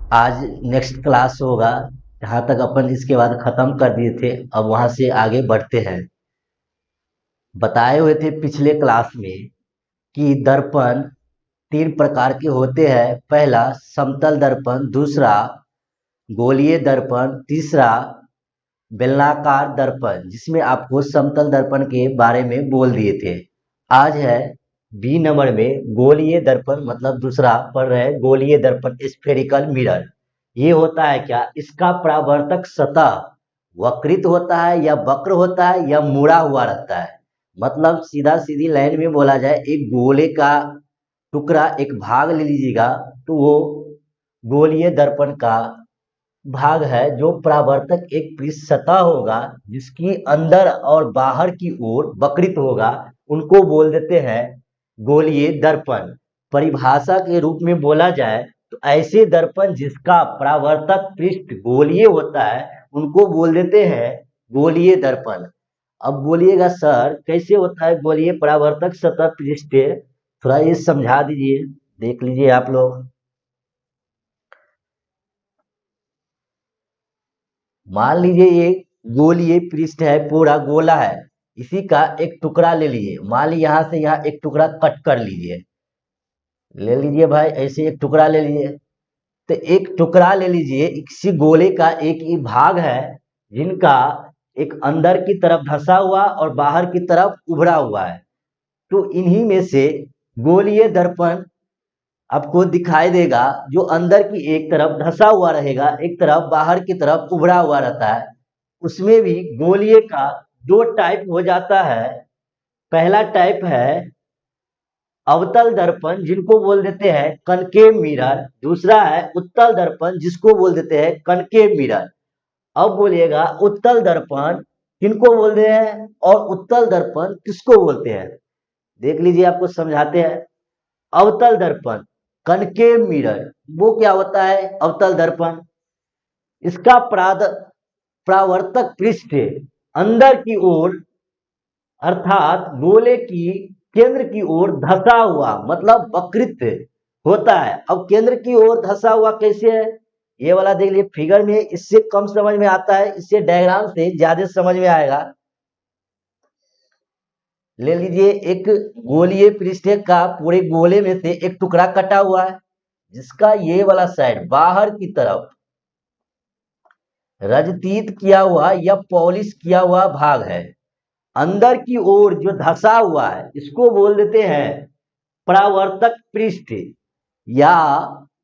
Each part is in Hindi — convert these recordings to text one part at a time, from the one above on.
आज नेक्स्ट क्लास होगा। जहाँ तक अपन इसके बाद खत्म कर दिए थे, अब वहां से आगे बढ़ते हैं। बताए हुए थे पिछले क्लास में कि दर्पण तीन प्रकार के होते हैं। पहला समतल दर्पण, दूसरा गोलीय दर्पण, तीसरा बेलनाकार दर्पण, जिसमें आपको समतल दर्पण के बारे में बोल दिए थे। आज है बी नंबर में गोलीय दर्पण, मतलब दूसरा पढ़ रहे हैं गोलीय दर्पण, स्फेरिकल मिरर। ये होता है क्या? इसका परावर्तक सतह वक्रित होता है या वक्र होता है या मुड़ा हुआ रहता है। मतलब सीधा सीधी लाइन में बोला जाए, एक गोले का टुकड़ा एक भाग ले लीजिएगा तो वो गोलीय दर्पण का भाग है। जो परावर्तक एक पृष्ठ सतह होगा जिसकी अंदर और बाहर की ओर वक्रित होगा, उनको बोल देते हैं गोलीय दर्पण। परिभाषा के रूप में बोला जाए तो ऐसे दर्पण जिसका परावर्तक पृष्ठ गोलीय होता है उनको बोल देते हैं गोलीय दर्पण। अब बोलिएगा सर कैसे होता है गोलीय परावर्तक सतह पृष्ठ? थोड़ा ये समझा दीजिए, देख लीजिए आप लोग। मान लीजिए ये गोलीय पृष्ठ है, पूरा गोला है। इसी का एक टुकड़ा ले लीजिए, मान लीजिए यहाँ से यहाँ एक टुकड़ा कट कर लीजिए। ले लीजिए भाई, ऐसे एक टुकड़ा ले लीजिए। तो एक टुकड़ा ले लीजिए, इसी गोले का एक ही भाग है जिनका एक अंदर की तरफ धंसा हुआ और बाहर की तरफ उभरा हुआ है। तो इन्हीं में से गोलीय दर्पण आपको दिखाई देगा, जो अंदर की एक तरफ धंसा हुआ रहेगा, एक तरफ बाहर की तरफ उभरा हुआ रहता है। उसमें भी गोलीय का दो टाइप हो जाता है। पहला टाइप है अवतल दर्पण, जिनको बोल देते हैं कनकेव मिरर। दूसरा है उत्तल दर्पण, जिसको बोल देते हैं कनकेव मिरर। अब बोलिएगा उत्तल दर्पण किनको बोलते हैं और उत्तल दर्पण किसको बोलते हैं। देख लीजिए, आपको समझाते हैं। अवतल दर्पण कनकेव मिरर, वो क्या होता है अवतल दर्पण? इसका परावर्तक पृष्ठ अंदर की ओर, अर्थात गोले की केंद्र की ओर धंसा हुआ, मतलब वक्रित होता है। अब केंद्र की ओर धंसा हुआ कैसे है, ये वाला देख लीजिए फिगर में। इससे कम समझ में आता है, इससे डायग्राम से ज्यादा समझ में आएगा। ले लीजिए एक गोलीय पृष्ठ का पूरे गोले में से एक टुकड़ा कटा हुआ है, जिसका ये वाला साइड बाहर की तरफ रजतीत किया हुआ या पॉलिश किया हुआ भाग है। अंदर की ओर जो धंसा हुआ है इसको बोल देते हैं परावर्तक पृष्ठ, या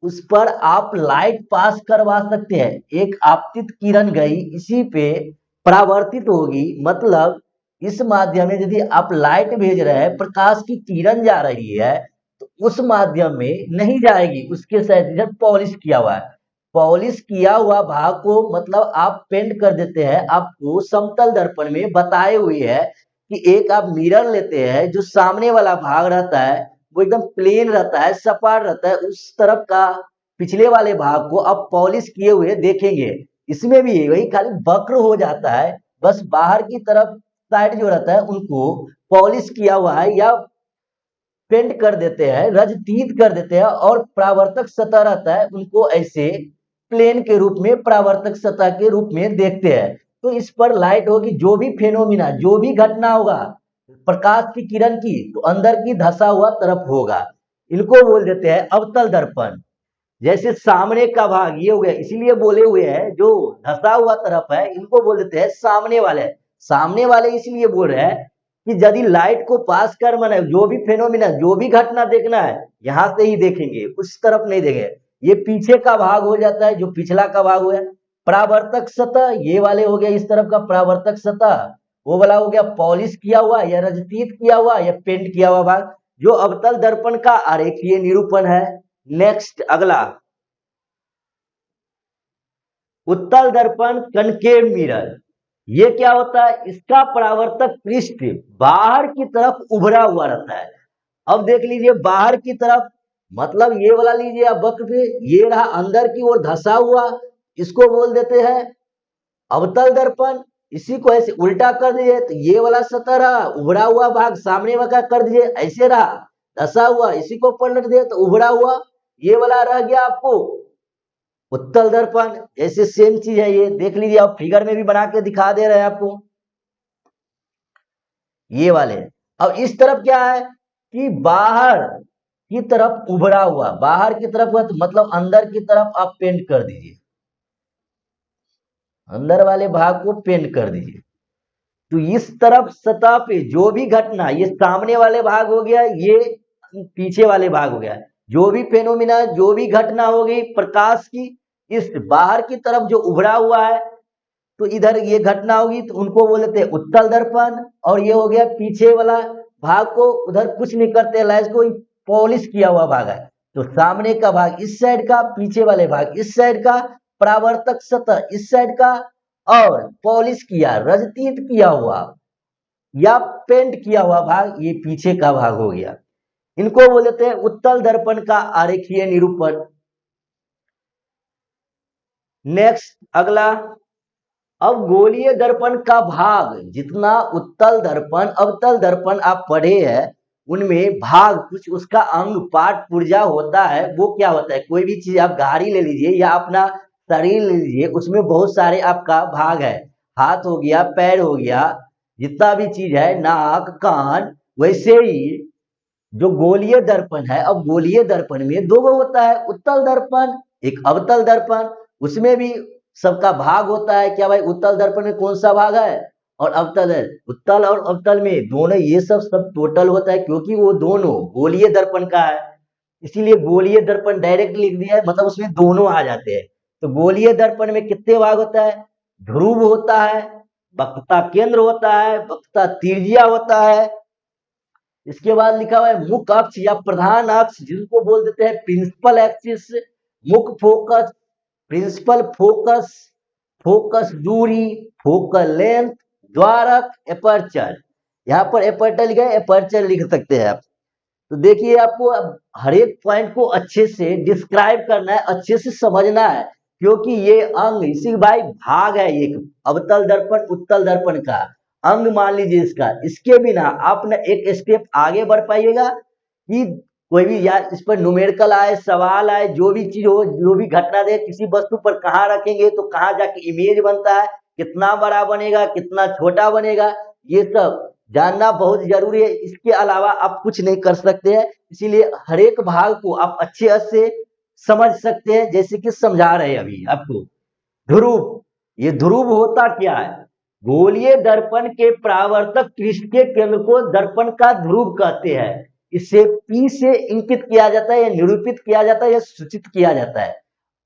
उस पर आप लाइट पास करवा सकते हैं। एक आपतित किरण गई, इसी पे परावर्तित होगी। मतलब इस माध्यम में यदि आप लाइट भेज रहे हैं, प्रकाश की किरण जा रही है, तो उस माध्यम में नहीं जाएगी, उसके साथ पॉलिश किया हुआ है। पॉलिश किया हुआ भाग को मतलब आप पेंट कर देते हैं। आपको समतल दर्पण में बताए हुए है कि एक आप मिरर लेते हैं, जो सामने वाला भाग रहता है वो एकदम प्लेन रहता है, सपाट रहता है। उस तरफ का पिछले वाले भाग को आप पॉलिश किए हुए देखेंगे। इसमें भी वही खाली वक्र हो जाता है, बस बाहर की तरफ साइड जो रहता है उनको पॉलिश किया हुआ है या पेंट कर देते हैं, रजतीत कर देते हैं। और परावर्तक सतह रहता है, उनको ऐसे प्लेन के रूप में, परावर्तक सतह के रूप में देखते हैं। तो इस पर लाइट होगी, जो भी फेनोमिना, जो भी घटना होगा प्रकाश की किरण की, तो अंदर की धंसा हुआ तरफ होगा। इनको बोल देते हैं अवतल दर्पण। जैसे सामने का भाग ये हो गया, इसीलिए बोले हुए हैं जो धंसा हुआ तरफ है इनको बोल देते हैं सामने वाले। सामने वाले इसलिए बोल रहे हैं कि यदि लाइट को पास कर माने, जो भी फेनोमिना, जो भी घटना देखना है यहां से ही देखेंगे, उस तरफ नहीं देखेंगे। ये पीछे का भाग हो जाता है, जो पिछला का भाग हुआ। परावर्तक सतह ये वाले हो गया, इस तरफ का परावर्तक सतह। वो वाला हो गया पॉलिश किया हुआ या रजतीत किया हुआ या पेंट किया हुआ भाग, जो अवतल दर्पण का आरेखीय निरूपण है। नेक्स्ट अगला, उत्तल दर्पण कनकेव मिरर। ये क्या होता है? इसका परावर्तक पृष्ठ बाहर की तरफ उभरा हुआ रहता है। अब देख लीजिए बाहर की तरफ, मतलब ये वाला लीजिए आप वक्र पे, ये रहा अंदर की ओर धंसा हुआ, इसको बोल देते हैं अवतल दर्पण। इसी को ऐसे उल्टा कर दीजिए तो ये वाला सतह रहा, उभरा हुआ भाग सामने वाला कर दीजिए, ऐसे रहा धंसा हुआ, इसी को पलट दिए तो उभरा हुआ ये वाला रह गया आपको उत्तल दर्पण ऐसे सेम चीज है, ये देख लीजिए आप, फिगर में भी बना के दिखा दे रहे हैं आपको, ये वाले। अब इस तरफ क्या है कि बाहर की तरफ उभरा हुआ, बाहर की तरफ हुआ तो मतलब अंदर की तरफ आप पेंट कर दीजिए, अंदर वाले भाग को पेंट कर दीजिए। तो इस तरफ सतह पे जो भी घटना, ये सामने वाले भाग हो गया, ये पीछे वाले भाग हो गया, जो भी फेनोमिना, जो भी घटना होगी प्रकाश की, इस बाहर की तरफ जो उभरा हुआ है, तो इधर ये घटना होगी तो उनको बोलते हैं उत्तल दर्पण। और ये हो गया पीछे वाला भाग को उधर कुछ नहीं करते, लेंस को पॉलिश किया हुआ भाग है। तो सामने का भाग इस साइड का, पीछे वाले भाग इस साइड का, परावर्तक सतह इस साइड का, और पॉलिश किया, रजतीत किया हुआ या पेंट किया हुआ भाग ये पीछे का भाग हो गया। इनको बोलते हैं उत्तल दर्पण का आरेखीय निरूपण। नेक्स्ट अगला, अब गोलीय दर्पण का भाग, जितना उत्तल दर्पण अवतल दर्पण आप पढ़े हैं उनमें भाग कुछ उसका अंग पार्ट पुर्जा होता है। वो क्या होता है, कोई भी चीज आप गाड़ी ले लीजिए या अपना शरीर ले लीजिए, उसमें बहुत सारे आपका भाग है, हाथ हो गया, पैर हो गया, जितना भी चीज है, नाक कान, वैसे ही जो गोलीय दर्पण है, अब गोलीय दर्पण में दो होता है, उत्तल दर्पण एक अवतल दर्पण, उसमें भी सबका भाग होता है। क्या भाई, उत्तल दर्पण में कौन सा भाग है और अवतल है, उत्तल और अवतल में दोनों, ये सब टोटल होता है, क्योंकि वो दोनों गोलीय दर्पण का है, इसीलिए गोलीय दर्पण डायरेक्ट लिख दिया है, मतलब उसमें दोनों आ जाते हैं। तो गोलीय दर्पण में कितने भाग होता है, ध्रुव होता है, वक्रता केंद्र होता है, वक्रता त्रिज्या होता है, इसके बाद लिखा हुआ है मुख्य अक्ष या प्रधान अक्ष, जिसको बोल देते हैं प्रिंसिपल एक्सिस, मुख्य फोकस, प्रिंसिपल फोकस, फोकस दूरी, फोकल लेंथ, द्वारक, एपर्चर। यहाँ पर एपर्चर लिखा है, एपर्चर लिख सकते हैं आप। तो देखिए आपको अब हर एक पॉइंट को अच्छे से डिस्क्राइब करना है, अच्छे से समझना है, क्योंकि ये अंग, इसी भाई भाग है एक अवतल दर्पण उत्तल दर्पण का अंग मान लीजिए इसका, इसके बिना आप ना एक स्टेप आगे बढ़ पाइएगा कि कोई भी यार इस पर न्यूमेरिकल आए, सवाल आए, जो भी चीज हो, जो भी घटना दे, किसी वस्तु पर कहाँ रखेंगे तो कहाँ जाके इमेज बनता है, कितना बड़ा बनेगा, कितना छोटा बनेगा, ये सब जानना बहुत जरूरी है। इसके अलावा आप कुछ नहीं कर सकते हैं, इसीलिए हर एक भाग को आप अच्छे से समझ सकते हैं, जैसे कि समझा रहे हैं अभी आपको। ध्रुव, ये ध्रुव होता क्या है, गोलीय दर्पण के परावर्तक पृष्ठ के केंद्र को दर्पण का ध्रुव कहते हैं। इसे P से इंकित किया जाता है या निरूपित किया जाता है या सूचित किया जाता है।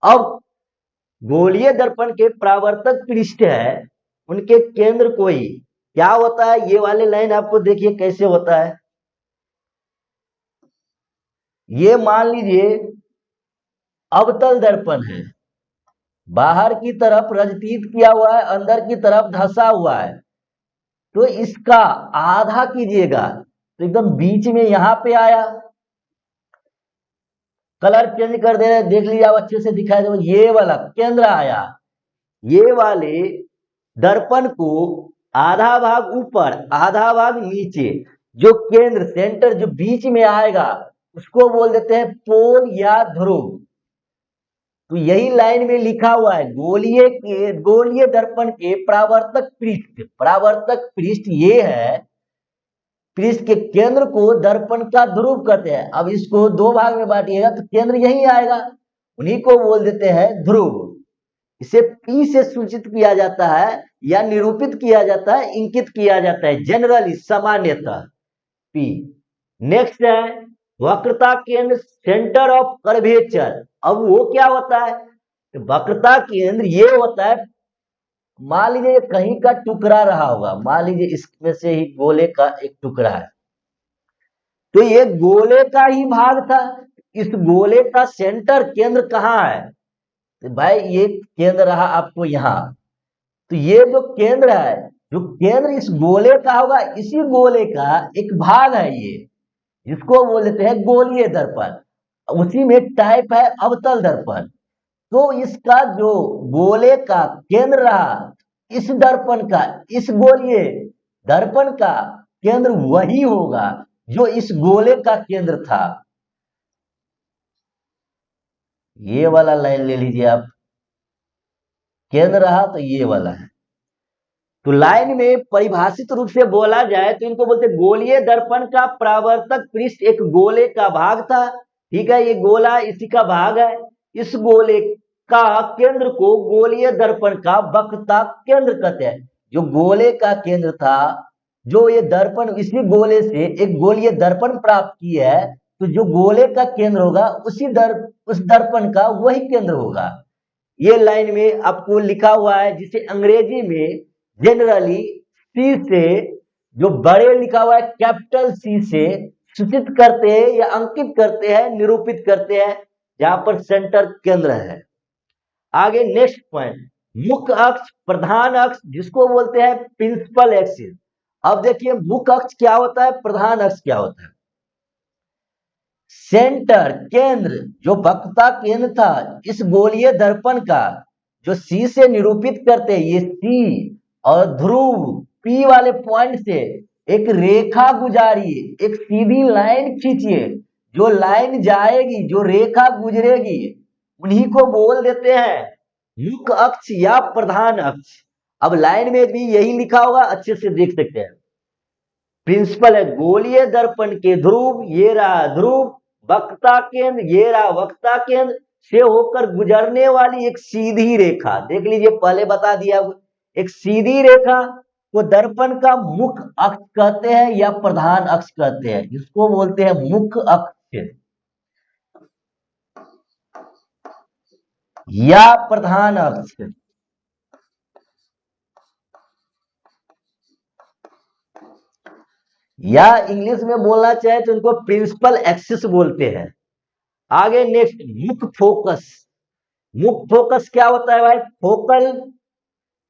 अब गोलीय दर्पण के परावर्तक पृष्ठ है, उनके केंद्र को ही क्या होता है, ये वाले लाइन आपको देखिए कैसे होता है। ये मान लीजिए अवतल दर्पण है, बाहर की तरफ रजतीत किया हुआ है, अंदर की तरफ धंसा हुआ है, तो इसका आधा कीजिएगा तो एकदम बीच में यहां पे आया, कलर चेंज कर दे रहे, देख लीजिए आप अच्छे से दिखाई दे, ये वाला केंद्र आया, ये वाले दर्पण को आधा भाग ऊपर आधा भाग नीचे, जो केंद्र सेंटर जो बीच में आएगा उसको बोल देते हैं पोल या ध्रुव। तो यही लाइन में लिखा हुआ है, गोलीय दर्पण के परावर्तक पृष्ठ ये है, पृष्ठ के केंद्र को दर्पण का ध्रुव कहते हैं। अब इसको दो भाग में बांटिएगा तो केंद्र यही आएगा, उन्हीं को बोल देते हैं ध्रुव। इसे P से सूचित किया जाता है या निरूपित किया जाता है, इंकित किया जाता है, जनरली सामान्यतः P। नेक्स्ट है वक्रता केंद्र, सेंटर ऑफ कर्वेचर। अब वो क्या होता है, वक्रता केंद्र ये होता है, मान लीजिए कहीं का टुकड़ा रहा होगा, मान लीजिए इसमें से ही गोले का एक टुकड़ा है, तो ये गोले का ही भाग था, इस गोले का सेंटर केंद्र कहाँ है, तो भाई ये केंद्र रहा आपको यहाँ, तो ये जो केंद्र है, जो केंद्र इस गोले का होगा, इसी गोले का एक भाग है ये, जिसको बोल देते हैं गोलीय दर्पण, उसी में टाइप है अवतल दर्पण। तो इसका जो गोले का केंद्र रहा, इस दर्पण का, इस गोलीय दर्पण का केंद्र वही होगा जो इस गोले का केंद्र था। ये वाला लाइन ले लीजिए आप, केंद्र रहा तो ये वाला है। तो लाइन में परिभाषित रूप से बोला जाए तो इनको बोलते गोलीय दर्पण का परावर्तक पृष्ठ एक गोले का भाग था। ठीक है, ये गोला इसी का भाग है। इस गोले का केंद्र को गोलीय दर्पण का वक्रता केंद्र कहते हैं। जो गोले का केंद्र था, जो ये दर्पण इसी गोले से एक गोलीय दर्पण प्राप्त की है, तो जो गोले का केंद्र होगा उस दर्पण का वही केंद्र होगा। ये लाइन में आपको लिखा हुआ है, जिसे अंग्रेजी में जनरली सी से, जो बड़े लिखा हुआ है कैपिटल सी से सूचित करते हैं या अंकित करते हैं, निरूपित करते हैं, जहां पर सेंटर केंद्र है। आगे नेक्स्ट पॉइंट, मुख्य अक्ष प्रधान अक्ष जिसको बोलते हैं प्रिंसिपल एक्सिस। अब देखिए मुख्य अक्ष क्या होता है, प्रधान अक्ष क्या होता है। सेंटर केंद्र, जो वक्रता केंद्र था इस गोलीय दर्पण का, जो सी से निरूपित करते हैं, ये सी और ध्रुव पी वाले पॉइंट से एक रेखा गुजारिए, एक सीधी लाइन खींचिए। जो लाइन जाएगी, जो रेखा गुजरेगी, उन्हीं को बोल देते हैं मुख्य अक्ष या प्रधान अक्ष। अब लाइन में भी यही लिखा होगा, अच्छे से देख सकते हैं। प्रिंसिपल है गोलीय दर्पण के ध्रुव, ये रहा ध्रुव, वक्रता केंद्र, ये रहा वक्रता केंद्र से होकर गुजरने वाली एक सीधी रेखा। देख लीजिए, पहले बता दिया, एक सीधी रेखा को दर्पण का मुख्य अक्ष कहते हैं या प्रधान अक्ष कहते हैं। इसको बोलते हैं मुख्य अक्ष या प्रधान अक्ष। या इंग्लिश में बोलना चाहे तो इनको प्रिंसिपल एक्सिस बोलते हैं। आगे नेक्स्ट, मुख्य फोकस। मुख्य फोकस क्या होता है भाई, फोकल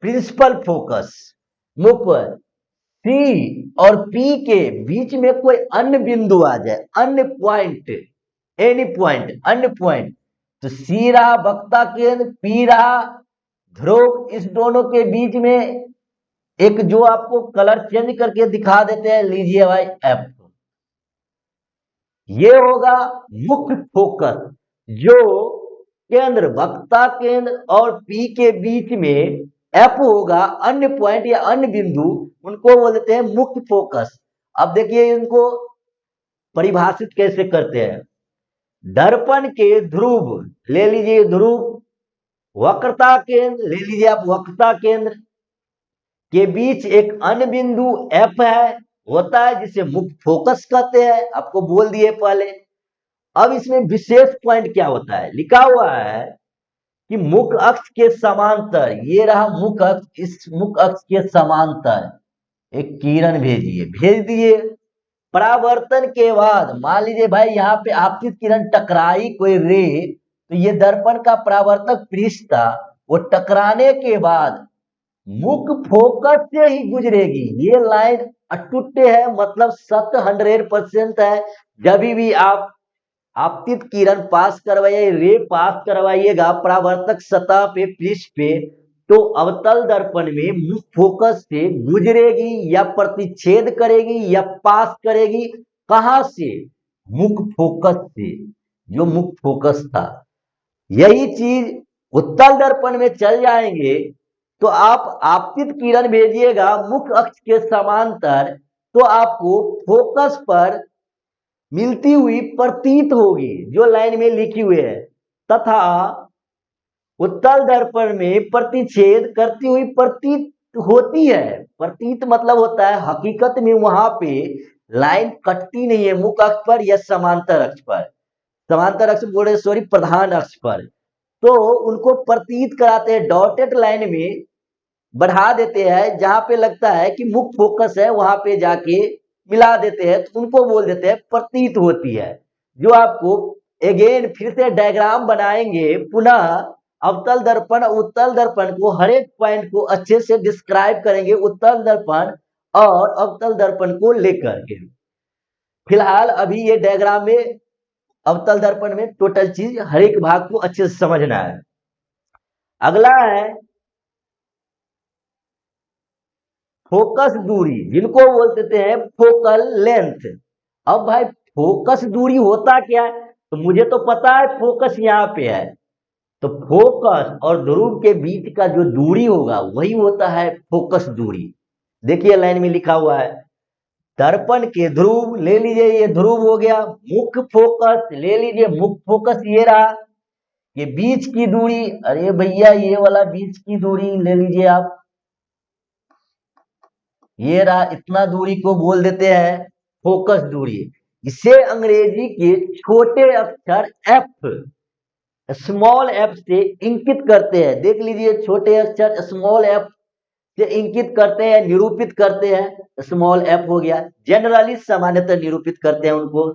प्रिंसिपल फोकस। मुख्य सी और पी के बीच में कोई अन्य बिंदु आ जाए, अन्य पॉइंट, एनी पॉइंट, अन्य पॉइंट, तो सी रहा वक्रता केंद्र, पी रहा ध्रुव, इस दोनों के बीच में एक जो आपको कलर चेंज करके दिखा देते हैं, लीजिए भाई एफ, ये होगा मुख्य फोकस। जो केंद्र वक्रता केंद्र और पी के बीच में एफ होगा, अन्य पॉइंट या अन्य बिंदु, उनको बोलते हैं मुख्य फोकस। अब देखिए इनको परिभाषित कैसे करते हैं। दर्पण के ध्रुव ले लीजिए, ध्रुव, वक्रता केंद्र ले लीजिए आप, वक्रता केंद्र के बीच एक अन्य बिंदु एफ है, होता है, जिसे मुख्य फोकस कहते हैं, आपको बोल दिए पहले। अब इसमें विशेष पॉइंट क्या होता है, लिखा हुआ है कि मुख्य अक्ष के समांतर, ये रहा मुख्य अक्ष, इस मुख्य अक्ष के समांतर एक किरण भेजिए, भेज दिए। परावर्तन के बाद मान लीजिए भाई यहाँ पे आपतित किरण टकराई कोई रे, तो ये दर्पण का परावर्तक पृष्ठ था, वो टकराने के बाद मुख्य फोकस से ही गुजरेगी। ये लाइन अटूट है, मतलब सत्य 100% है। जब भी आप आपतित किरण पास करवाइए, रे पास करवाइएगा परावर्तक सतह पे, पृष्ठ पे, तो अवतल दर्पण में मुख्य फोकस से गुजरेगी या प्रतिच्छेद करेगी या पास करेगी। कहां से, मुख्य फोकस से, जो मुख्य फोकस था। यही चीज उत्तल दर्पण में चल जाएंगे तो आप आपतित किरण भेजिएगा मुख्य अक्ष के समांतर, तो आपको फोकस पर मिलती हुई प्रतीत होगी, जो लाइन में लिखी हुई है, तथा उत्तल दर्पण में प्रतिच्छेद करती हुई प्रतीत होती है। प्रतीत मतलब होता है हकीकत में वहां पे लाइन कटती नहीं है मुख्य अक्ष पर या समांतर अक्ष पर, समांतर अक्ष बोले सॉरी, प्रधान अक्ष पर, तो उनको प्रतीत कराते हैं, डॉटेड लाइन में बढ़ा देते हैं, जहां पे लगता है कि मुख्य फोकस है वहां पे जाके मिला देते हैं, तो उनको बोल देते हैं प्रतीत होती है। जो आपको अगेन फिर से डायग्राम बनाएंगे पुनः, अवतल दर्पण उत्तल दर्पण को हर एक पॉइंट को अच्छे से डिस्क्राइब करेंगे, उत्तल दर्पण और अवतल दर्पण को लेकर के। फिलहाल अभी ये डायग्राम में अवतल दर्पण में टोटल चीज हर एक भाग को अच्छे से समझना है। अगला है फोकस दूरी, जिनको बोल देते हैं फोकल लेंथ। अब भाई फोकस दूरी होता क्या है, तो मुझे तो पता है फोकस यहाँ पे है, तो फोकस और ध्रुव के बीच का जो दूरी होगा वही होता है फोकस दूरी। देखिए लाइन में लिखा हुआ है, दर्पण के ध्रुव ले लीजिए, ये ध्रुव हो गया, मुख्य फोकस ले लीजिए, मुख्य फोकस ये रहा, ये बीच की दूरी, अरे भैया ये वाला बीच की दूरी ले लीजिए आप, ये रहा, इतना दूरी को बोल देते हैं फोकस दूरी। इसे अंग्रेजी के छोटे अक्षर एफ, स्मॉल एफ से इंकित करते हैं। देख लीजिए, छोटे अक्षर स्मॉल एफ से इंकित करते हैं, निरूपित करते हैं। स्मॉल एफ हो गया, जनरली सामान्यतः निरूपित करते हैं उनको।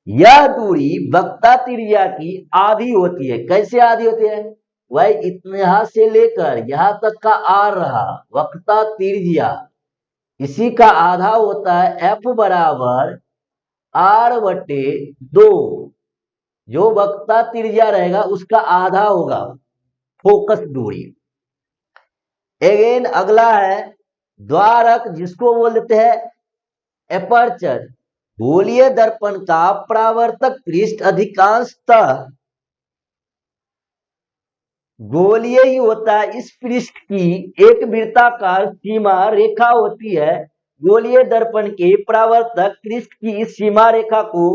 यह दूरी वक्रता त्रिज्या की आधी होती है। कैसे आधी होती है? वह इतना से लेकर यहां तक का आर रहा, वक्रता त्रिज्या इसी का आधा होता है। एफ बराबर आर बटे 2, जो वक्रता त्रिज्या रहेगा उसका आधा होगा फोकस दूरी। अगेन अगला है द्वारक, जिसको बोल देते हैं एपर्चर। गोलीय दर्पण का परावर्तक पृष्ठ अधिकांशतः गोलीय ही होता है। इस पृष्ठ की एक वृत्ताकार सीमा रेखा होती है। गोलीय दर्पण के परावर्तक पृष्ठ की इस सीमा रेखा को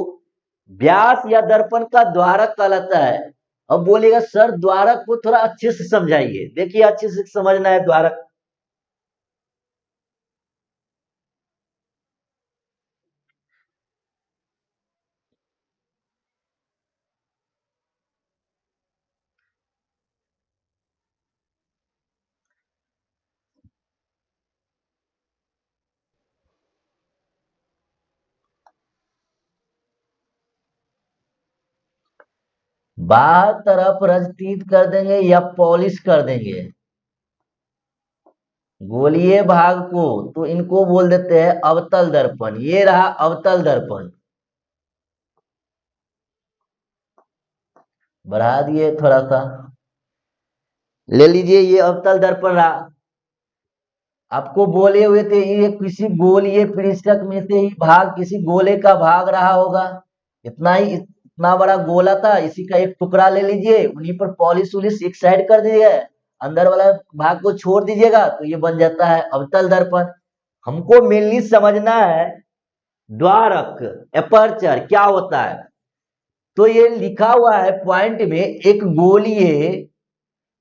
व्यास या दर्पण का द्वारक कहलाता है। अब बोलेगा सर द्वारक को थोड़ा अच्छे से समझाइए। देखिए अच्छे से समझना है द्वारक। बाहर तरफ रजतीत कर देंगे या पॉलिश कर देंगे गोलीय भाग को, तो इनको बोल देते हैं अवतल दर्पण। ये रहा अवतल दर्पण, बढ़ा दिए थोड़ा सा, ले लीजिए ये अवतल दर्पण रहा। आपको बोले हुए थे ये किसी गोलीय पृष्ठक में से ही भाग, किसी गोले का भाग रहा होगा। इतना ही, इतना बड़ा गोला था, इसी का एक टुकड़ा ले लीजिए, उन्हीं पर पॉलिश उलिश एक साइड कर दीजिएगा, अंदर वाला भाग को छोड़ दीजिएगा, तो ये बन जाता है अवतल दर्पण। हमको मेनली समझना है द्वारक, एपर्चर क्या होता है। तो ये लिखा हुआ है पॉइंट में, एक गोलीय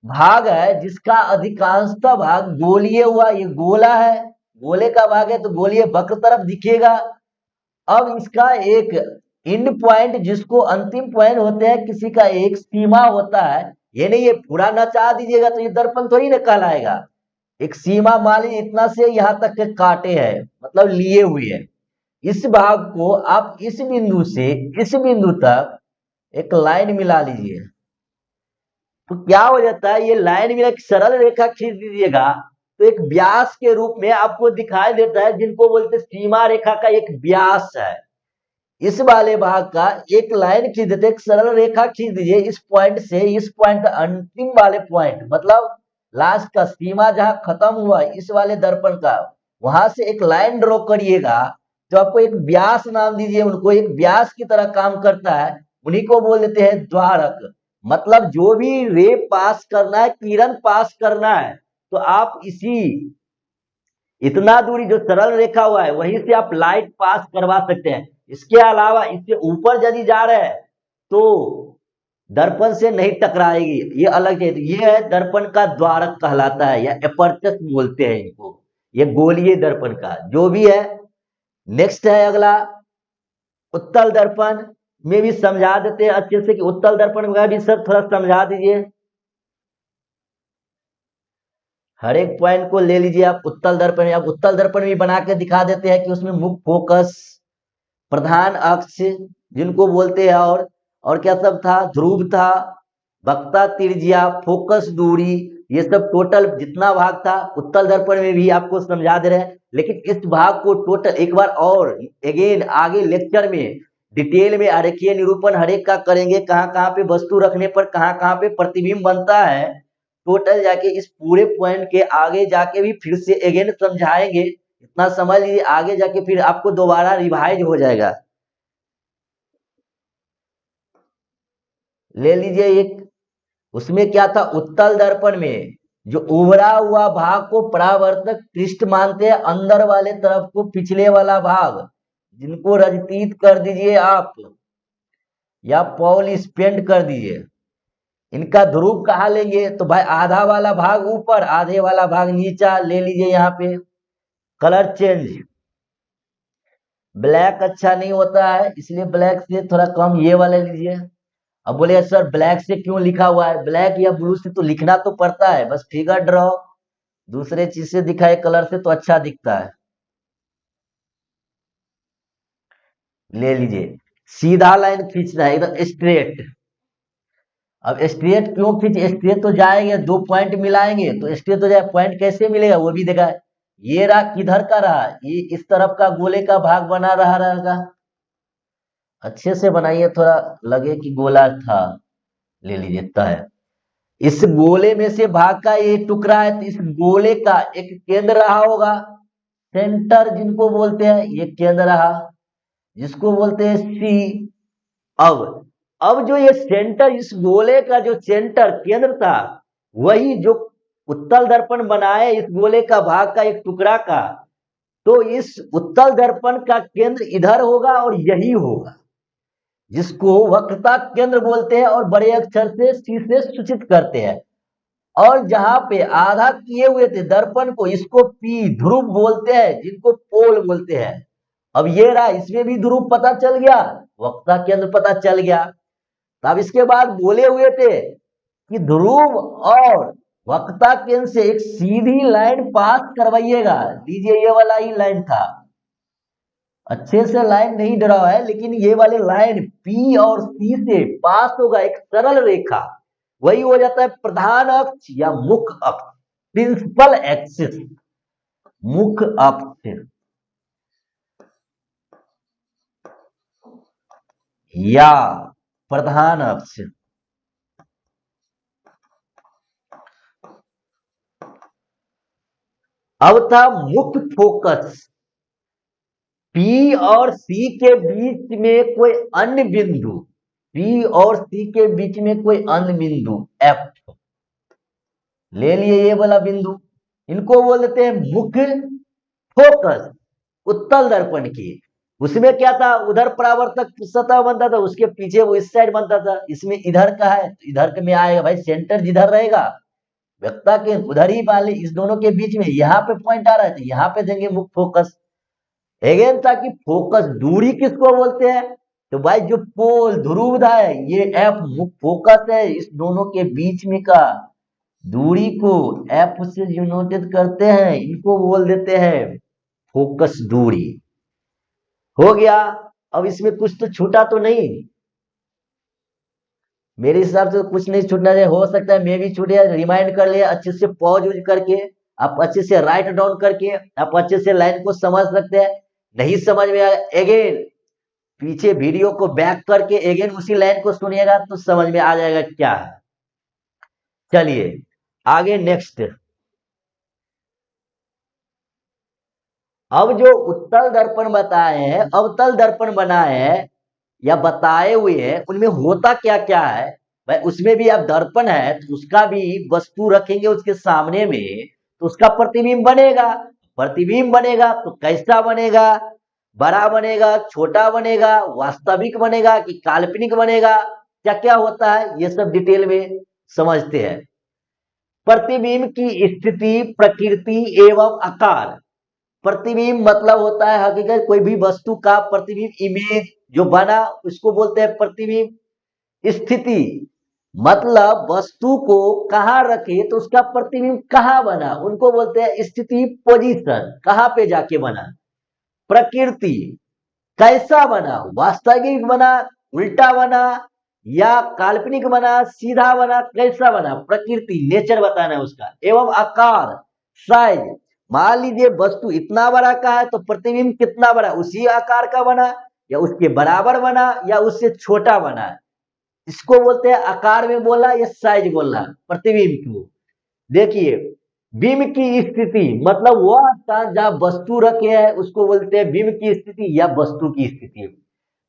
भाग है जिसका अधिकांशतः भाग गोलीय हुआ, ये गोला है, गोले का भाग है तो गोलीय वक्र तरफ दिखेगा। अब इसका एक इंड पॉइंट, जिसको अंतिम पॉइंट होते हैं, किसी का एक सीमा होता है। ये नहीं ये पूरा नचा दीजिएगा तो ये दर्पण थोड़ी ना कहलाएगा। एक सीमा मान लीजिए इतना से यहां तक के काटे हैं, मतलब लिए हुए है। इस भाग को आप इस बिंदु से इस बिंदु तक एक लाइन मिला लीजिए, तो क्या हो जाता है, ये लाइन में एक सरल रेखा खींच दीजिएगा तो एक व्यास के रूप में आपको दिखाई देता है, जिनको बोलते हैं सीमा रेखा का एक व्यास है। इस वाले भाग का एक लाइन खींच देते, एक सरल रेखा खींच दीजिए इस पॉइंट से इस पॉइंट, अंतिम वाले पॉइंट, मतलब लास्ट का सीमा जहां खत्म हुआ इस वाले दर्पण का, वहां से एक लाइन ड्रॉ करिएगा, तो आपको एक व्यास नाम दीजिए, उनको एक व्यास की तरह काम करता है, उन्हीं को बोल देते हैं द्वारक। मतलब जो भी रे पास करना है, किरण पास करना है, तो आप इसी इतना दूरी जो सरल रेखा हुआ है वहीं से आप लाइट पास करवा सकते हैं। इसके अलावा इससे ऊपर यदि जा रहे हैं तो दर्पण से नहीं टकराएगी, ये अलग है। ये है दर्पण का द्वारक कहलाता है, या एपर्चर बोलते हैं इनको, ये गोलीय दर्पण का जो भी है। नेक्स्ट है अगला उत्तल दर्पण, में भी समझा देते हैं अच्छे से कि उत्तल दर्पण का भी सर थोड़ा समझा दीजिए। हर एक पॉइंट को ले लीजिए आप। उत्तल दर्पण, आप उत्तल दर्पण भी बना के दिखा देते हैं कि उसमें मुख्य फोकस, प्रधान अक्ष जिनको बोलते हैं, और क्या सब था, ध्रुव था, वक्रता त्रिज्या, फोकस दूरी, ये सब टोटल जितना भाग था उत्तल दर्पण में भी आपको समझा दे रहे हैं। लेकिन इस भाग को टोटल एक बार और अगेन आगे लेक्चर में डिटेल में आरेखीय निरूपण हरेक का करेंगे, कहाँ कहाँ पे वस्तु रखने पर कहाँ कहाँ पे प्रतिबिंब बनता है, टोटल जाके इस पूरे पॉइंट के आगे जाके भी फिर से अगेन समझाएंगे। इतना समझ लीजिए, आगे जाके फिर आपको दोबारा रिवाइज हो जाएगा। ले लीजिए एक उसमें क्या था, उत्तल दर्पण में जो उभरा हुआ भाग को परावर्तक पृष्ठ मानते हैं, अंदर वाले तरफ को पिछले वाला भाग, जिनको रजतीत कर दीजिए आप या पॉलिश पेंट कर दीजिए। इनका ध्रुव कहाँ लेंगे, तो भाई आधा वाला भाग ऊपर, आधे वाला भाग नीचा ले लीजिए। यहाँ पे कलर चेंज, ब्लैक अच्छा नहीं होता है, इसलिए ब्लैक से थोड़ा कम ये वाला लीजिए। अब बोले सर ब्लैक से क्यों लिखा हुआ है, ब्लैक या ब्लू से तो लिखना तो पड़ता है, बस फिगर ड्रॉ दूसरे चीज से दिखाए कलर से तो अच्छा दिखता है। ले लीजिए, सीधा लाइन खींचना है एकदम स्ट्रेट। अब स्ट्रेट क्यों खींच, स्ट्रेट तो जाएंगे, दो पॉइंट मिलाएंगे तो स्ट्रेट तो जाए, पॉइंट कैसे मिलेगा वो भी देखा है। ये रहा, किधर का रहा, ये इस तरफ का गोले का भाग बना रहा रहेगा। अच्छे से बनाइए, थोड़ा लगे कि गोला था। ले लीजिए तय, इस गोले में से भाग का ये टुकड़ा है, तो इस गोले का एक केंद्र रहा होगा, सेंटर जिनको बोलते हैं, ये केंद्र रहा जिसको बोलते हैं सी। अब जो ये सेंटर, इस गोले का जो सेंटर केंद्र था, वही जो उत्तल दर्पण बनाए इस गोले का भाग का एक टुकड़ा का, तो इस उत्तल दर्पण का केंद्र इधर होगा और यही होगा, जिसको वक्रता केंद्र बोलते हैं और बड़े अक्षर से सी से सूचित करते हैं। और जहां पे आधा किए हुए थे दर्पण को, इसको पी ध्रुव बोलते हैं, जिनको पोल बोलते हैं। अब ये रहा, इसमें भी ध्रुव पता चल गया, वक्रता केंद्र पता चल गया। तब इसके बाद बोले हुए थे कि ध्रुव और वक्रता केंद्र से एक सीधी लाइन पास करवाइएगा। लीजिए ये वाला ही लाइन था, अच्छे से लाइन नहीं डरा है, लेकिन ये वाले लाइन पी और सी से पास होगा एक सरल रेखा, वही हो जाता है प्रधान अक्ष या मुख्य अक्ष, प्रिंसिपल एक्सिस, मुख्य अक्ष या प्रधान अक्ष। अब था मुख्य फोकस, पी और सी के बीच में कोई अन्य बिंदु, पी और सी के बीच में कोई अन्य बिंदु एफ, ले लिए ये वाला बिंदु, इनको बोल देते हैं मुख्य फोकस उत्तल दर्पण की। उसमें क्या था, उधर परावर्तक सतह बनता था, उसके पीछे वो इस साइड बनता था, इसमें इधर का है तो इधर में आएगा भाई, सेंटर जिधर रहेगा वक्ता के उधर ही वाले, इस दोनों के बीच में यहाँ पे पॉइंट आ रहा है तो यहाँ पे देंगे मुख्य फोकस। अगेन था कि फोकस दूरी किसको बोलते हैं, तो भाई जो पोल ध्रुव है ये एफ मुख्य फोकस है, इस दोनों के बीच में का दूरी को एफ से डिनोटेड करते हैं, इनको बोल देते हैं फोकस दूरी। हो गया। अब इसमें कुछ तो छूटा तो नहीं, मेरे हिसाब से कुछ नहीं छूटना चाहिए, हो सकता है मैं भी छूट जाए, रिमाइंड कर लिया अच्छे से, पॉज यूज करके आप अच्छे से राइट डाउन करके आप अच्छे से लाइन को समझ सकते हैं। नहीं समझ में आया, अगेन पीछे वीडियो को बैक करके अगेन उसी लाइन को सुनिएगा तो समझ में आ जाएगा क्या है। चलिए आगे नेक्स्ट। अब जो उत्तल दर्पण बताए हैं, अवतल दर्पण बनाए हैं या बताए हुए हैं, उनमें होता क्या क्या है भाई, उसमें भी अब दर्पण है तो उसका भी वस्तु रखेंगे उसके सामने में तो उसका प्रतिबिंब बनेगा। प्रतिबिंब बनेगा तो कैसा बनेगा, बड़ा बनेगा, छोटा बनेगा, वास्तविक बनेगा कि काल्पनिक बनेगा, क्या क्या होता है ये सब डिटेल में समझते हैं। प्रतिबिंब की स्थिति, प्रकृति एवं आकार। प्रतिबिंब मतलब होता है हकीकत कोई भी वस्तु का प्रतिबिंब, इमेज जो बना उसको बोलते हैं प्रतिबिंब। स्थिति मतलब वस्तु को कहाँ रखे तो उसका प्रतिबिंब कहाँ बना, उनको बोलते हैं स्थिति, पोजीशन कहाँ पे जाके बना। प्रकृति कैसा बना, वास्तविक बना, उल्टा बना या काल्पनिक बना, सीधा बना, कैसा बना, प्रकृति नेचर बताना है उसका। एवं आकार, साइज, मान लीजिए वस्तु इतना बड़ा का है तो प्रतिबिंब कितना बड़ा, उसी आकार का बना या उसके बराबर बना या उससे छोटा बना, इसको बोलते हैं आकार में बोला या साइज बोलना प्रतिबिंब को। देखिए बिंब की स्थिति मतलब वह स्थान जहां वस्तु रखे है उसको बोलते हैं बिंब की स्थिति या वस्तु की स्थिति।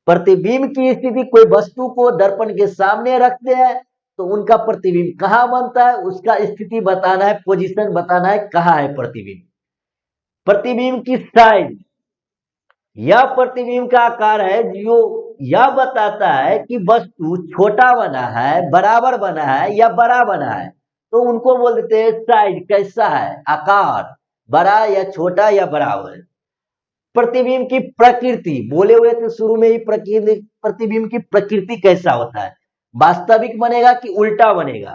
प्रतिबिंब की स्थिति कोई वस्तु को दर्पण के सामने रखते हैं तो उनका प्रतिबिंब कहाँ बनता है, उसका स्थिति बताना है, पोजीशन बताना है, कहाँ है प्रतिबिंब। प्रतिबिंब की साइज, यह प्रतिबिंब का आकार है जो यह बताता है कि वस्तु छोटा बना है, बराबर बना है या बड़ा बना है। तो उनको बोल देते हैं साइज, कैसा है, आकार, बड़ा या छोटा या बराबर। प्रतिबिंब की प्रकृति, बोले हुए थे शुरू में ही, प्रकृति, प्रतिबिंब की प्रकृति कैसा होता है, वास्तविक बनेगा कि उल्टा बनेगा।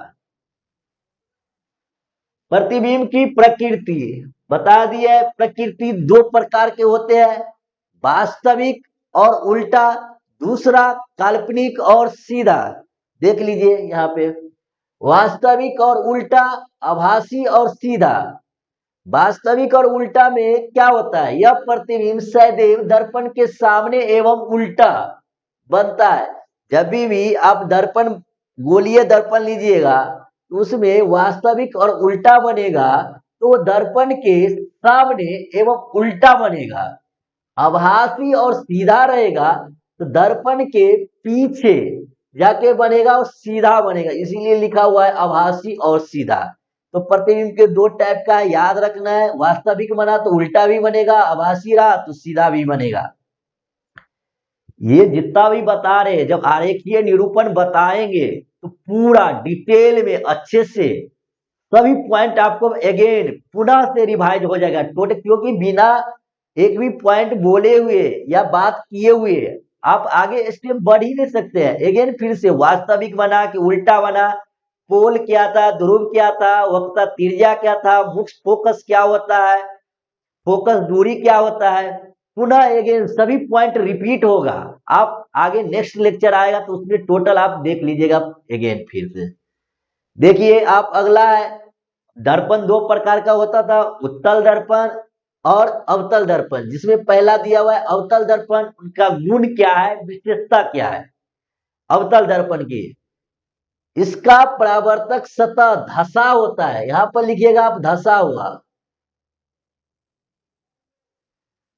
प्रतिबिंब की प्रकृति बता दिया है, प्रकृति दो प्रकार के होते हैं, वास्तविक और उल्टा, दूसरा काल्पनिक और सीधा। देख लीजिए यहाँ पे, वास्तविक और उल्टा, आभासी और सीधा। वास्तविक और उल्टा में क्या होता है, यह प्रतिबिंब सदैव दर्पण के सामने एवं उल्टा बनता है। जब भी आप दर्पण, गोलीय दर्पण लीजिएगा, उसमें वास्तविक और उल्टा बनेगा, तो दर्पण के सामने एवं उल्टा बनेगा। आभासी और सीधा रहेगा तो दर्पण के पीछे जाके बनेगा और सीधा बनेगा, इसीलिए लिखा हुआ है आभासी और सीधा। तो प्रतिबिंब के दो टाइप का याद रखना है, वास्तविक बना तो उल्टा भी बनेगा, आभासी रहा तो सीधा भी बनेगा। ये जितना भी बता रहे हैं, जब आरेखीय निरूपण बताएंगे तो पूरा डिटेल में अच्छे से सभी पॉइंट आपको अगेन पुनः से रिवाइज हो जाएगा टोटल, क्योंकि बिना एक भी पॉइंट बोले हुए या बात किए हुए आप आगे स्टेप बढ़ ही नहीं सकते हैं। अगेन फिर से वास्तविक बना कि उल्टा बना, पोल क्या था, ध्रुव क्या था, वक्ता त्रिज्या क्या था, मुख्य फोकस क्या होता है, फोकस दूरी क्या होता है, पुनः अगेन सभी पॉइंट रिपीट होगा। आप आगे नेक्स्ट लेक्चर आएगा तो उसमें टोटल आप देख लीजिएगा अगेन फिर से। देखिए आप अगला है, दर्पण दो प्रकार का होता था, उत्तल दर्पण और अवतल दर्पण, जिसमें पहला दिया हुआ है अवतल दर्पण, उनका गुण क्या है, विशेषता क्या है। अवतल दर्पण की, इसका परावर्तक सतह धसा होता है, यहां पर लिखिएगा आप धसा हुआ,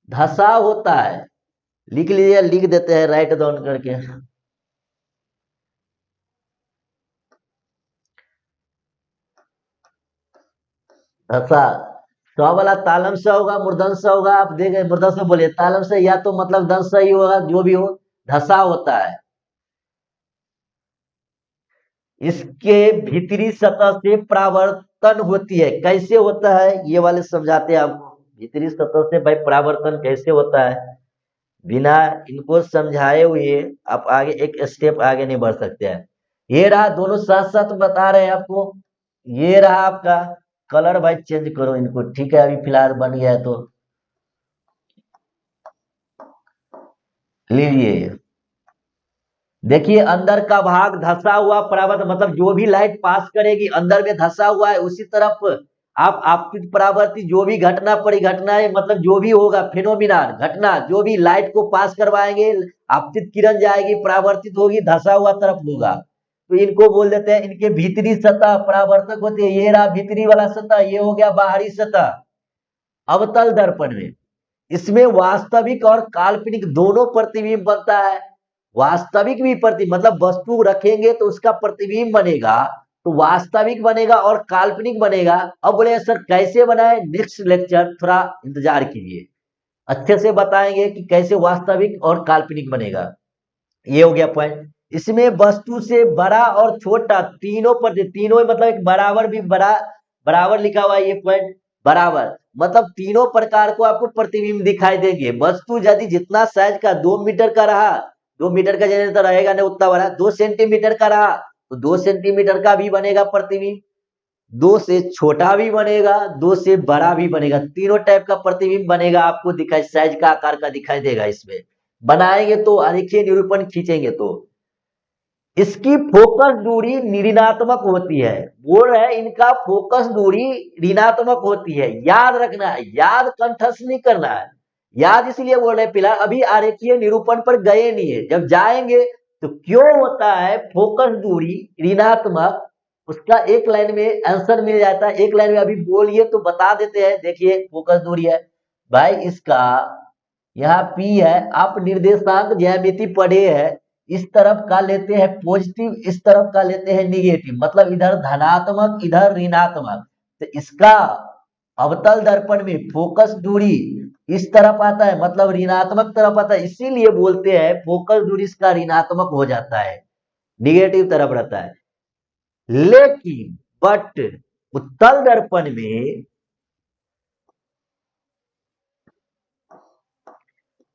धसा होता है, लिख लीजिए, लिख देते हैं राइट डाउन करके। धसा, स वाला तालम से होगा, मूर्धन से होगा, आप देखें मूर्धन से बोलिए, तालम से या तो मतलब दंश से ही होगा, जो भी हो, धसा होता है। इसके भीतरी सतह से परावर्तन होती है, कैसे होता है ये वाले समझाते हैं आपको, भीतरी सतह से भाई परावर्तन कैसे होता है। बिना इनको समझाए हुए आप आगे एक स्टेप आगे नहीं बढ़ सकते हैं। ये रहा, दोनों साथ साथ बता रहे हैं आपको। ये रहा आपका, कलर भाई चेंज करो इनको, ठीक है, अभी फिलहाल बन गया है तो लीजिए। देखिए अंदर का भाग धसा हुआ परावर्तन, मतलब जो भी लाइट पास करेगी अंदर में धसा हुआ है, उसी तरफ आप आपतित परावर्तित जो भी घटना परिघटना है, मतलब जो भी होगा फिनोमिना घटना, जो भी लाइट को पास करवाएंगे, आपतित किरण जाएगी, परावर्तित होगी, धसा हुआ तरफ होगा, तो इनको बोल देते हैं, इनके भीतरी सतह परावर्तक होती है। ये रहा भीतरी वाला सतह, ये हो गया बाहरी सतह। अवतल दर्पण में, इसमें वास्तविक और काल्पनिक दोनों प्रतिबिंब बनता है। वास्तविक भी प्रतिबिंब, मतलब वस्तु रखेंगे तो उसका प्रतिबिंब बनेगा, तो वास्तविक बनेगा और काल्पनिक बनेगा। अब बोले सर कैसे बनाए, नेक्स्ट लेक्चर थोड़ा इंतजार कीजिए, अच्छे से बताएंगे कि कैसे वास्तविक और काल्पनिक बनेगा। ये हो गया पॉइंट। इसमें वस्तु से बड़ा और छोटा तीनों पर, तीनों मतलब एक बराबर भी, बड़ा बराबर लिखा हुआ है, ये पॉइंट बराबर, मतलब तीनों प्रकार को आपको प्रतिबिंब दिखाई देंगे। वस्तु यदि जितना साइज का 2 मीटर का रहा, 2 मीटर का जैसे तो रहेगा नहीं उतना बड़ा, 2 सेंटीमीटर का रहा तो 2 सेंटीमीटर का भी बनेगा प्रतिबिंब, 2 से छोटा भी बनेगा, 2 से बड़ा भी बनेगा, तीनों टाइप का प्रतिबिंब बनेगा, आपको दिखाई साइज का आकार का दिखाई देगा। इसमें बनाएंगे तो आरेखीय निरूपण खींचेंगे तो इसकी फोकस दूरी ऋणात्मक होती है, बोल रहे हैं इनका फोकस दूरी ऋणात्मक होती है। याद रखना है, याद कंठस्थ नहीं करना है, याद इसलिए बोल रहे हैं फिलहाल अभी आरेखीय निरूपण पर गए नहीं है, जब जाएंगे तो क्यों होता है फोकस दूरी ऋणात्मक, उसका एक लाइन में आंसर मिल जाता है। एक लाइन में अभी बोलिए तो बता देते हैं। देखिए फोकस दूरी है भाई, इसका यहाँ P है, आप निर्देशांक ज्यामिति पढ़े हैं, इस तरफ का लेते हैं पॉजिटिव, इस तरफ का लेते हैं निगेटिव, मतलब इधर धनात्मक इधर ऋणात्मक। तो इसका अवतल दर्पण में फोकस दूरी इस तरफ आता है, मतलब ऋणात्मक तरफ आता है, इसीलिए बोलते हैं फोकस दूरी इसका ऋणात्मक हो जाता है, निगेटिव तरफ रहता है। लेकिन बट उत्तल दर्पण में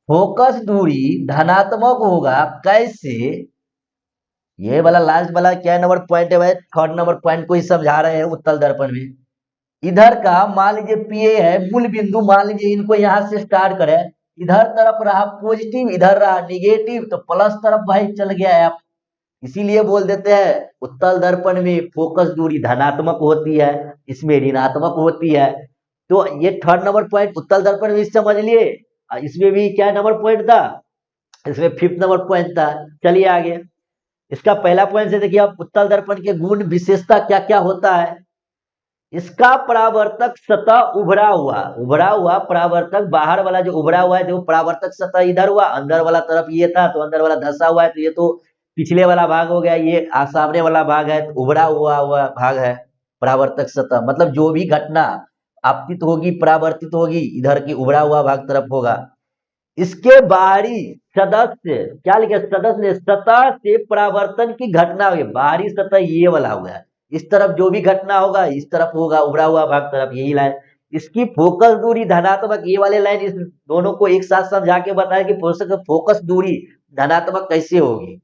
फोकस दूरी धनात्मक होगा, कैसे? ये वाला लास्ट वाला क्या नंबर पॉइंट है भाई, थर्ड नंबर पॉइंट को ही समझा रहे हैं उत्तल दर्पण में। इधर का मान लीजिए पी ए है मूल बिंदु, मान लीजिए इनको यहां से स्टार्ट करें, इधर तरफ रहा पॉजिटिव इधर रहा निगेटिव, तो प्लस तरफ भाई चल गया है। इसीलिए बोल देते हैं उत्तल दर्पण में फोकस दूरी धनात्मक होती है, इसमें ऋणात्मक होती है। तो ये थर्ड नंबर पॉइंट उत्तल दर्पण में समझ लिए। इसमें भी क्या नंबर पॉइंट था, इसमें फिफ्थ नंबर पॉइंट था। चलिए आगे, इसका पहला पॉइंट से देखिए आप, उत्तल दर्पण के गुण विशेषता क्या क्या होता है। इसका परावर्तक सतह उभरा हुआ परावर्तक, बाहर वाला जो उभरा हुआ है, जो परावर्तक सतह इधर हुआ, अंदर वाला तरफ ये था, तो अंदर वाला धंसा हुआ है, तो ये तो पिछले वाला भाग हो गया, ये सामने वाला भाग है, तो उभरा हुआ भाग है परावर्तक सतह, मतलब जो भी घटना आपतित होगी परावर्तित होगी इधर की उभरा हुआ भाग तरफ होगा। इसके बाहरी सदस्य क्या लिखे, सदस्य सतह से परावर्तन की घटना हुई, बाहरी सतह ये वाला हुआ, इस तरफ जो भी घटना होगा इस तरफ होगा, उभरा हुआ भाग तरफ, यही लाइन। इसकी फोकस दूरी धनात्मक, ये वाले लाइन इस दोनों को एक साथ समझा के बताया कि फोकस दूरी धनात्मक कैसे होगी।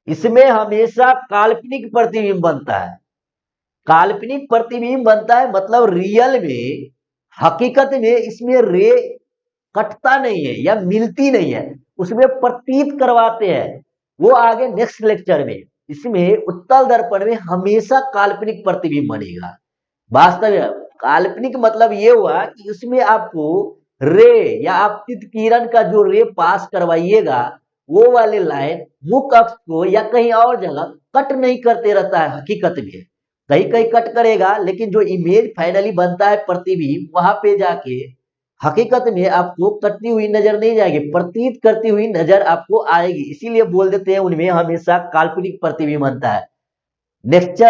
इसमें हमेशा काल्पनिक प्रतिबिंब बनता है, काल्पनिक प्रतिबिंब बनता है, मतलब रियल में हकीकत में इसमें रे कटता नहीं है या मिलती नहीं है, उसमें प्रतीत करवाते हैं, वो आगे नेक्स्ट लेक्चर में। इसमें उत्तल दर्पण में हमेशा काल्पनिक प्रतिबिंब बनेगा। वास्तविक काल्पनिक मतलब ये हुआ कि उसमें आपको रे या आपतित किरण का जो रे पास करवाइएगा, वो वाले लाइन मुख्य अक्ष को या कहीं और जगह कट नहीं करते रहता है, हकीकत में कहीं कहीं कट करेगा, लेकिन जो इमेज फाइनली बनता है प्रतिबिंब, वहां पे जाके हकीकत में आपको कटती हुई नजर नहीं जाएगी, प्रतीत करती हुई नजर आपको आएगी, इसीलिए बोल देते हैं उनमें हमेशा काल्पनिक प्रतिबिंब बनता है। नेक्स्ट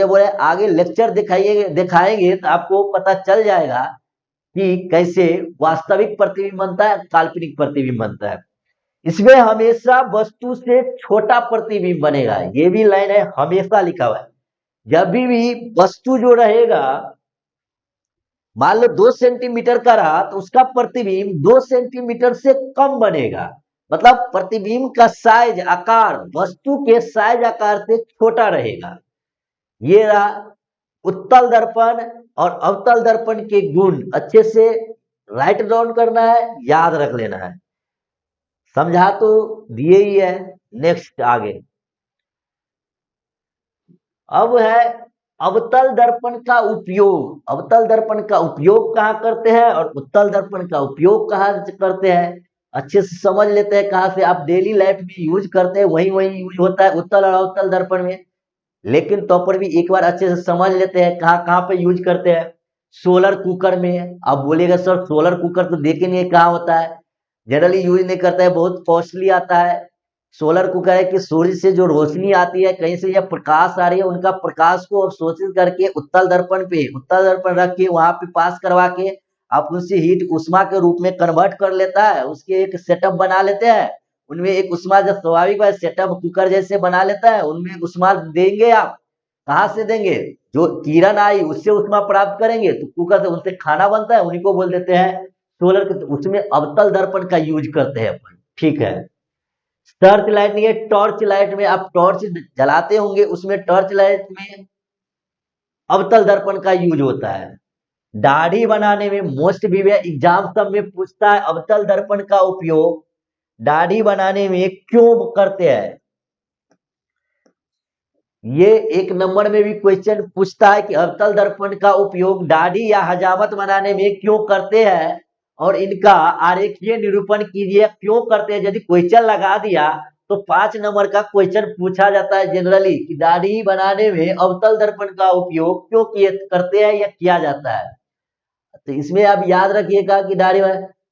बोले आगे लेक्चर दिखाएंगे तो आपको पता चल जाएगा कि कैसे वास्तविक प्रतिबिंब बनता है, काल्पनिक प्रतिबिंब बनता है। इसमें हमेशा वस्तु से छोटा प्रतिबिंब बनेगा, ये भी लाइन है, हमेशा लिखा हुआ है। जब भी वस्तु जो रहेगा, मान लो 2 सेंटीमीटर का रहा, तो उसका प्रतिबिंब 2 सेंटीमीटर से कम बनेगा, मतलब प्रतिबिंब का साइज आकार वस्तु के साइज आकार से छोटा रहेगा। ये रहा उत्तल दर्पण और अवतल दर्पण के गुण, अच्छे से राइट डाउन करना है, याद रख लेना है। समझा तो दिए ही है। नेक्स्ट आगे अब है अवतल दर्पण का उपयोग। अवतल दर्पण का उपयोग कहाँ करते हैं और उत्तल दर्पण का उपयोग कहाँ करते हैं, अच्छे से समझ लेते हैं। कहाँ से आप डेली लाइफ में यूज करते हैं, वही वही यूज होता है उत्तल और अवतल दर्पण में, लेकिन तो पर भी एक बार अच्छे से समझ लेते हैं कहाँ कहाँ पे यूज करते हैं। सोलर कुकर में, आप बोलिएगा सर सोलर कुकर तो देखे नहीं कहाँ होता है, जनरली यूज नहीं करता है, बहुत कॉस्टली आता है। सोलर कुकर है कि सूर्य से जो रोशनी आती है, कहीं से या प्रकाश आ रही है, उनका प्रकाश को अवशोषित करके उत्तल दर्पण रख के वहां पे पास करवा के आप उनसे हीट उष्मा के रूप में कन्वर्ट कर लेता है, उसके एक सेटअप बना लेते हैं। उनमें एक उष्मा जब स्वाभाविक सेटअप कुकर जैसे बना लेता है, उनमें उष्मा देंगे आप, कहाँ से देंगे, जो किरण आई उससे उष्मा प्राप्त करेंगे, तो कुकर से उनसे खाना बनता है, उन्हीं को बोल देते हैं सोलर के। तो उसमें अवतल दर्पण का यूज करते हैं अपन, ठीक है। टॉर्च लाइट नहीं है, टॉर्च लाइट में आप टॉर्च जलाते होंगे, उसमें टॉर्च लाइट में अवतल दर्पण का यूज होता है। दाढ़ी बनाने में मोस्ट भी एग्जाम सब में पूछता है अवतल दर्पण का उपयोग दाढ़ी बनाने में क्यों करते हैं। ये एक नंबर में भी क्वेश्चन पूछता है कि अवतल दर्पण का उपयोग दाढ़ी या हजामत बनाने में क्यों करते हैं, और इनका आरेखीय निरूपण कीजिए क्यों करते हैं। यदि क्वेश्चन लगा दिया तो 5 नंबर का क्वेश्चन पूछा जाता है जनरली कि दाढ़ी बनाने में अवतल दर्पण का उपयोग क्यों करते हैं या किया जाता है। तो इसमें आप याद रखिएगा कि दाढ़ी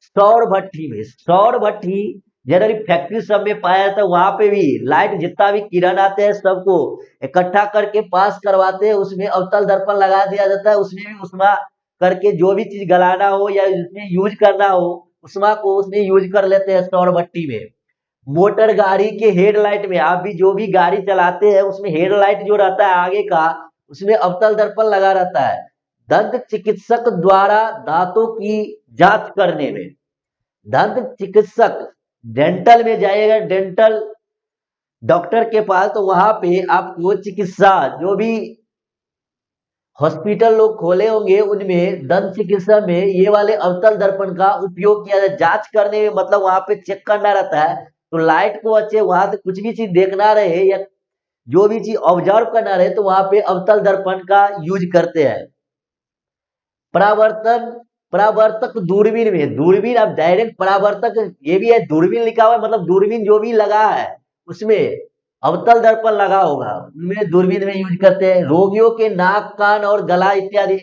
सौर भट्टी में, सौर भट्टी जनरली फैक्ट्री सब में पाया जाता है। वहां पे भी लाइट जितना भी किरण आते हैं सबको इकट्ठा करके पास करवाते हैं, उसमें अवतल दर्पण लगा दिया जाता है। उसमें भी उष्मा करके जो भी चीज गलाना हो या उसमें यूज करना हो, उष्मा को उसमें यूज कर लेते हैं सौर भट्टी में। मोटर गाड़ी के हेडलाइट में, आप भी जो भी गाड़ी चलाते हैं उसमें हेडलाइट जो रहता है आगे का, उसमें अवतल दर्पण लगा रहता है। दंत चिकित्सक द्वारा दांतों की जांच करने में, दंत चिकित्सक डेंटल में जाइएगा, डेंटल डॉक्टर के पास, तो वहां पे आपको चिकित्सा जो भी हॉस्पिटल लोग खोले होंगे उनमें दंत चिकित्सा में ये वाले अवतल दर्पण का उपयोग किया जाए जांच करने में। मतलब वहां पे चेक करना रहता है, तो लाइट को अच्छे वहां से कुछ भी चीज देखना रहे या जो भी चीज ऑब्जर्व करना रहे तो वहां पे अवतल दर्पण का यूज करते हैं। परावर्तन, परावर्तक दूरबीन में, दूरबीन आप डायरेक्ट परावर्तक, ये भी है दूरबीन लिखा हुआ है, मतलब दूरबीन जो भी लगा है उसमें अवतल दर्पण लगा होगा, उनमें दूरबीन में यूज करते हैं। रोगियों के नाक, कान और गला इत्यादि,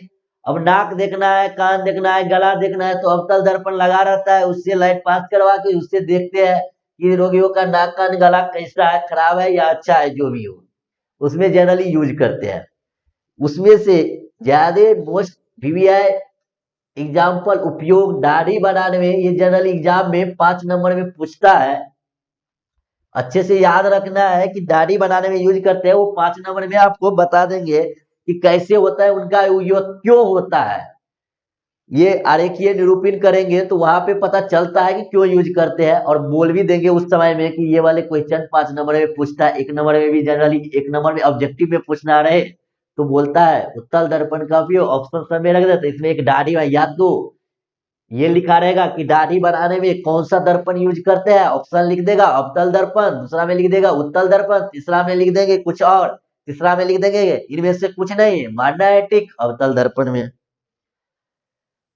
अब नाक देखना है, कान देखना है, गला देखना है तो अवतल दर्पण लगा रहता है, उससे लाइट पास करवा के उससे देखते हैं कि रोगियों का नाक, कान, गला कैसा है, खराब है या अच्छा है, जो भी हो उसमें जनरली यूज करते हैं। उसमें से ज्यादा मोस्ट वीवीआई एग्जाम्पल उपयोग दाढ़ी बनाने में, ये जनरल एग्जाम में 5 नंबर में पूछता है। अच्छे से याद रखना है कि दाढ़ी बनाने में यूज करते हैं, वो 5 नंबर में आपको बता देंगे कि कैसे होता है, उनका उपयोग क्यों होता है। ये आरेखीय निरूपण करेंगे तो वहां पे पता चलता है कि क्यों यूज करते हैं, और बोल भी देंगे उस समय में कि ये वाले क्वेश्चन 5 नंबर में पूछता है। 1 नंबर में भी जनरली 1 नंबर में ऑब्जेक्टिव में पूछना रहे तो बोलता है उत्तल दर्पण का उपयोग, ऑप्शन सब में रख देते, इसमें एक दाढ़ी में याद दो, ये लिखा रहेगा कि दाढ़ी बनाने में कौन सा दर्पण यूज करते हैं, ऑप्शन लिख देगा अवतल दर्पण, दूसरा में लिख देगा उत्तल दर्पण, तीसरा में लिख देंगे कुछ और, तीसरा में लिख देंगे इनमें से कुछ नहीं, मैग्नेटिक अवतल दर्पण में।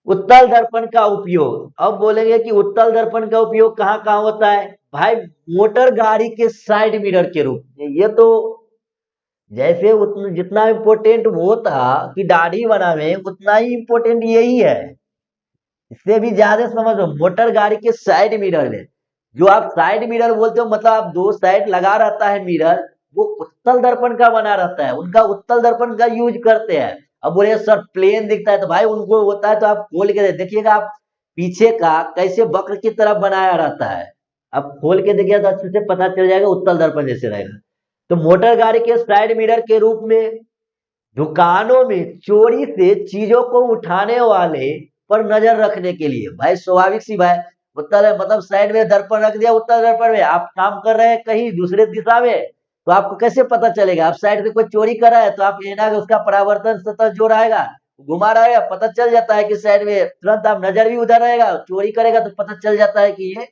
उत्तल दर्पण का उपयोग, अब बोलेंगे कि उत्तल दर्पण का उपयोग कहाँ कहाँ होता है भाई, मोटर गाड़ी के साइड मिरर के रूप में। ये तो जैसे जितना इम्पोर्टेंट वो था कि दाढ़ी बनावे, उतना ही इम्पोर्टेंट यही है, इससे भी ज्यादा समझो। मोटर गाड़ी के साइड मिरर में, जो आप साइड मिरर बोलते हो मतलब आप दो साइड लगा रहता है मिरर, वो उत्तल दर्पण का बना रहता है, उनका उत्तल दर्पण का यूज करते हैं। अब बोले सर प्लेन दिखता है, तो भाई उनको होता है तो आप खोल के देखिएगा, आप पीछे का कैसे वक्र की तरफ बनाया रहता है, आप खोल के देखिए तो अच्छे से पता चल जाएगा उत्तल दर्पण जैसे रहेगा। तो मोटर गाड़ी के साइड मिरर के रूप में, दुकानों में चोरी से चीजों को उठाने वाले पर नजर रखने के लिए, भाई स्वाभाविक सी बात, उत्तर है मतलब साइड में दर्पण रख दिया, उत्तर दर्पण में आप काम कर रहे हैं कहीं दूसरे दिशा में, तो आपको कैसे पता चलेगा, आप साइड से कोई चोरी कर रहा है तो आप लेना उसका परावर्तन सतह जो रहेगा घुमा रहेगा, पता चल जाता है कि साइड में, तुरंत आप नजर भी उधर रहेगा, चोरी करेगा तो पता चल जाता है कि ये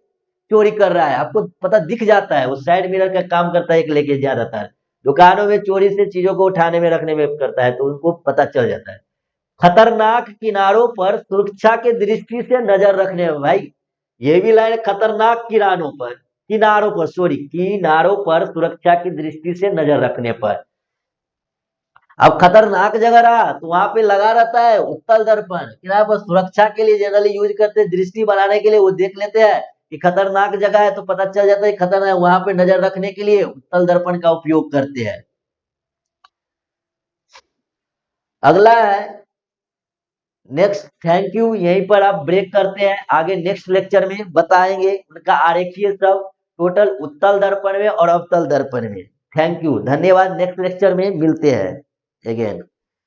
चोरी कर रहा है, आपको पता दिख जाता है। वो साइड मिरर का काम करता है एक लेके जाता है, दुकानों में चोरी से चीजों को उठाने में रखने में करता है, तो उनको पता चल जाता है। खतरनाक किनारों पर सुरक्षा के दृष्टि से नजर रखने में, भाई ये भी लाइन, खतरनाक किरानों पर, किनारों पर, सॉरी किनारों पर सुरक्षा की दृष्टि से नजर रखने पर। अब खतरनाक जगह रहा तो वहां पे लगा रहता है उत्तल दर्पण, किनारे पर सुरक्षा के लिए जनरली यूज करते हैं, दृष्टि बनाने के लिए वो देख लेते हैं कि खतरनाक जगह है तो पता चल जाता है खतरनाक, वहां पे नजर रखने के लिए उत्तल दर्पण का उपयोग करते हैं। अगला है नेक्स्ट, थैंक यू, यहीं पर आप ब्रेक करते हैं, आगे नेक्स्ट लेक्चर में बताएंगे उनका आरेखीय सब टोटल उत्तल दर्पण में और अवतल दर्पण में। थैंक यू, धन्यवाद, नेक्स्ट लेक्चर में मिलते हैं अगेन।